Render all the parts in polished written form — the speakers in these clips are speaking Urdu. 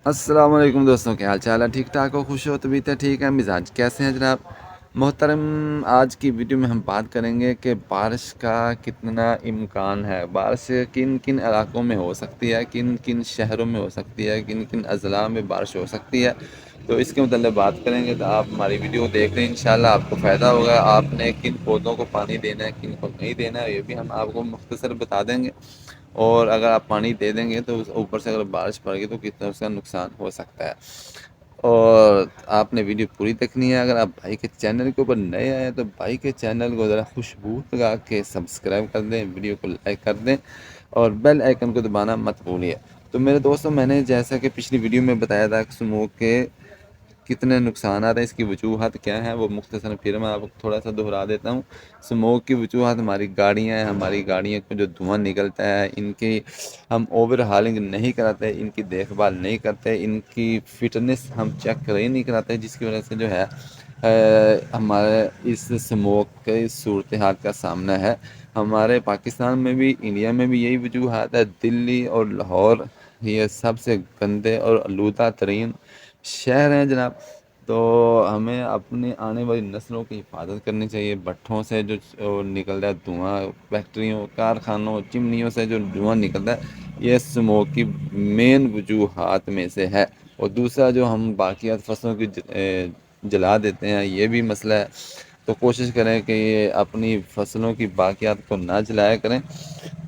السلام علیکم دوستوں، کیا حال چال ہے؟ ٹھیک ٹھاک ہو؟ خوش ہو؟ طبیعت ٹھیک ہے؟ مزاج کیسے ہیں جناب محترم؟ آج کی ویڈیو میں ہم بات کریں گے کہ بارش کا کتنا امکان ہے، بارش کن کن علاقوں میں ہو سکتی ہے، کن کن شہروں میں ہو سکتی ہے، کن کن اضلاع میں بارش ہو سکتی ہے۔ تو اس کے متعلق بات کریں گے، تو آپ ہماری ویڈیو دیکھ لیں، انشاءاللہ آپ کو فائدہ ہوگا۔ آپ نے کن پودوں کو پانی دینا ہے، کن کو نہیں دینا ہے، یہ بھی ہم آپ کو مختصر بتا دیں گے۔ اور اگر آپ پانی دے دیں گے تو اوپر سے اگر بارش پڑ گئی تو کتنا اس کا نقصان ہو سکتا ہے۔ اور آپ نے ویڈیو پوری دیکھنی ہے۔ اگر آپ بھائی کے چینل کے اوپر نئے آئے ہیں تو بھائی کے چینل کو ذرا خوشبو لگا کے سبسکرائب کر دیں، ویڈیو کو لائک کر دیں اور بیل آئیکن کو دبانا مت بھولیے۔ تو میرے دوستوں، میں نے جیسا کہ پچھلی ویڈیو میں بتایا تھا کہ اسموک کے کتنے نقصانات ہیں، اس کی وجوہات کیا ہیں، وہ مختصر پھر میں آپ کو تھوڑا سا دہرا دیتا ہوں۔ اسموک کی وجوہات ہماری گاڑیاں ہیں، ہماری گاڑیوں کو جو دھواں نکلتا ہے، ان کی ہم اوور ہالنگ نہیں کراتے، ان کی دیکھ بھال نہیں کرتے، ان کی فٹنس ہم چیک نہیں کراتے، جس کی وجہ سے جو ہے ہمارے اس اسموک کے صورتحال کا سامنا ہے۔ ہمارے پاکستان میں بھی، انڈیا میں بھی یہی وجوہات ہے۔ دلی اور لاہور یہ سب سے گندے اور آلودہ ترین شہر ہیں جناب۔ تو ہمیں اپنی آنے والی نسلوں کی حفاظت کرنی چاہیے۔ بھٹوں سے جو نکلتا ہے دھواں، فیکٹریوں، کارخانوں، چمنیوں سے جو دھواں نکلتا ہے، یہ اسموک کی مین وجوہات میں سے ہے۔ اور دوسرا، جو ہم باقیات فصلوں کی جلا دیتے ہیں، یہ بھی مسئلہ ہے۔ تو کوشش کریں کہ یہ اپنی فصلوں کی باقیات کو نہ جلایا کریں۔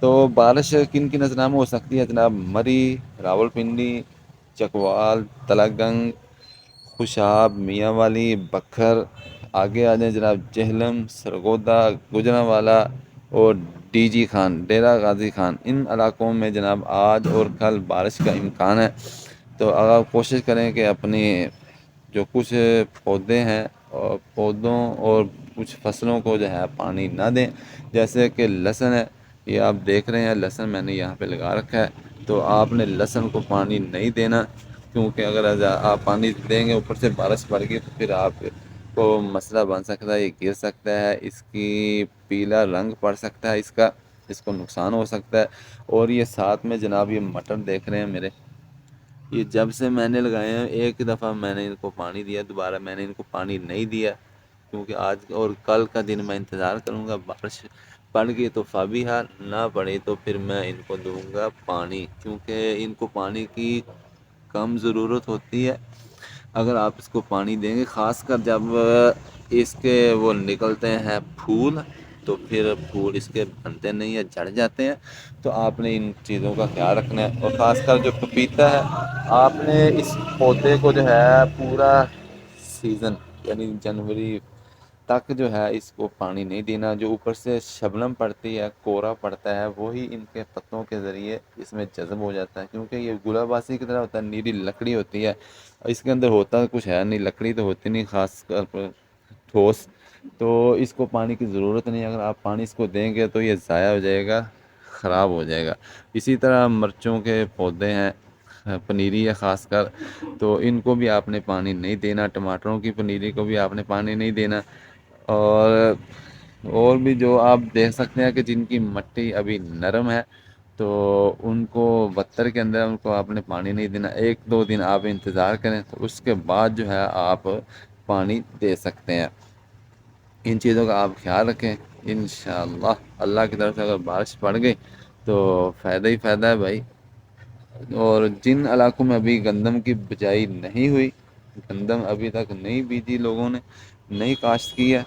تو بارش کن کن اضلاع میں ہو سکتی ہے جناب؟ مری، راولپنڈی، چکوال، تلہ گنگ، خوشاب، میاں والی، بکھر، آگے آ جائیں جناب، جہلم، سرگودا، گوجرانوالہ اور ڈی جی خان، ڈیرہ غازی خان۔ ان علاقوں میں جناب آج اور کل بارش کا امکان ہے۔ تو اگر کوشش کریں کہ اپنی جو کچھ پودے ہیں اور پودوں اور کچھ فصلوں کو جو ہے پانی نہ دیں، جیسے کہ لہسن ہے، یہ آپ دیکھ رہے ہیں لہسن میں نے یہاں پہ لگا رکھا ہے۔ تو آپ نے لہسن کو پانی نہیں دینا، کیونکہ اگر آپ پانی دیں گے اوپر سے بارش پڑ گئی تو پھر آپ کو مسئلہ بن سکتا ہے، یہ گر سکتا ہے، اس کی پیلا رنگ پڑ سکتا ہے، اس کو نقصان ہو سکتا ہے۔ اور یہ ساتھ میں جناب یہ مٹر دیکھ رہے ہیں میرے، یہ جب سے میں نے لگائے ہیں ایک دفعہ میں نے ان کو پانی دیا، دوبارہ میں نے ان کو پانی نہیں دیا، کیونکہ آج اور کل کا دن میں انتظار کروں گا۔ بارش پڑ گئی تو فابیہا، نہ پڑی تو پھر میں ان کو دوں گا پانی، کیونکہ ان کو پانی کی کم ضرورت ہوتی ہے۔ اگر آپ اس کو پانی دیں گے، خاص کر جب اس کے وہ نکلتے ہیں پھول، تو پھر پھول اس کے بنتے نہیں ہیں، جھڑ جاتے ہیں۔ تو آپ نے ان چیزوں کا خیال رکھنا ہے۔ اور خاص کر جو پپیتا ہے، آپ نے اس پودے کو جو ہے پورا سیزن یعنی جنوری تک جو ہے اس کو پانی نہیں دینا۔ جو اوپر سے شبنم پڑتی ہے، کورا پڑتا ہے، وہی ان کے پتوں کے ذریعے اس میں جذب ہو جاتا ہے، کیونکہ یہ گلاباسی کی طرح ہوتا ہے، نیلی لکڑی ہوتی ہے، اس کے اندر ہوتا کچھ ہے نہیں، لکڑی تو ہوتی نہیں، خاص کر ٹھوس۔ تو اس کو پانی کی ضرورت نہیں، اگر آپ پانی اس کو دیں گے تو یہ ضائع ہو جائے گا، خراب ہو جائے گا۔ اسی طرح مرچوں کے پودے ہیں، پنیری ہے خاص کر، تو ان کو بھی آپ نے پانی نہیں دینا۔ ٹماٹروں کی پنیری کو بھی آپ نے پانی نہیں دینا۔ اور بھی جو آپ دیکھ سکتے ہیں کہ جن کی مٹی ابھی نرم ہے، تو ان کو بتر کے اندر ان کو آپ نے پانی نہیں دینا۔ ایک دو دن آپ انتظار کریں، تو اس کے بعد جو ہے آپ پانی دے سکتے ہیں۔ ان چیزوں کا آپ خیال رکھیں، انشاءاللہ اللہ کی طرف سے اگر بارش پڑ گئی تو فائدہ ہی فائدہ ہے بھائی۔ اور جن علاقوں میں ابھی گندم کی بجائی نہیں ہوئی، گندم ابھی تک نہیں بیجی، لوگوں نے نہیں کاشت کی ہے،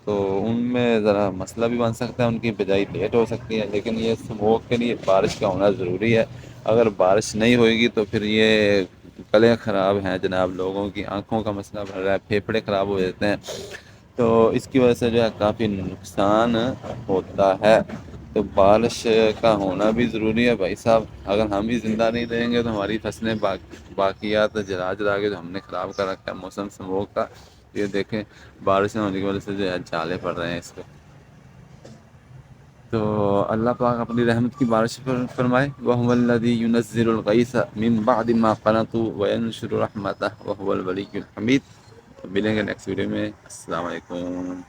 تو ان میں ذرا مسئلہ بھی بن سکتا ہے، ان کی بجائی لیٹ ہو سکتی ہے۔ لیکن یہ اسموک کے لیے بارش کا ہونا ضروری ہے۔ اگر بارش نہیں ہوئے گی تو پھر یہ گلے خراب ہیں جناب، لوگوں کی آنکھوں کا مسئلہ بڑھ رہا ہے، پھیپھڑے خراب ہو جاتے ہیں، تو اس کی وجہ سے جو ہے کافی نقصان ہوتا ہے۔ تو بارش کا ہونا بھی ضروری ہے بھائی صاحب۔ اگر ہم بھی زندہ نہیں رہیں گے تو ہماری فصلیں باقیات جلا جلا کے جو ہم نے خراب کر رکھا ہے موسم اسموک کا، یہ دیکھیں بارش نہ ہونے کی وجہ سے جو ہے جالے پڑ رہے ہیں اس پہ۔ تو اللہ پاک اپنی رحمت کی بارش فرمائے۔ وَهُوَ الَّذِي يُنَزِّلُ الْغَيْثَ مِن بَعْدِ مَا قَنَطُوا وَيَنشُرُ رَحْمَتَهُ وَهُوَ الْوَلِيُّ الْحَمِيدُ۔ ملیں گے نیکسٹ ویڈیو میں۔ السلام علیکم۔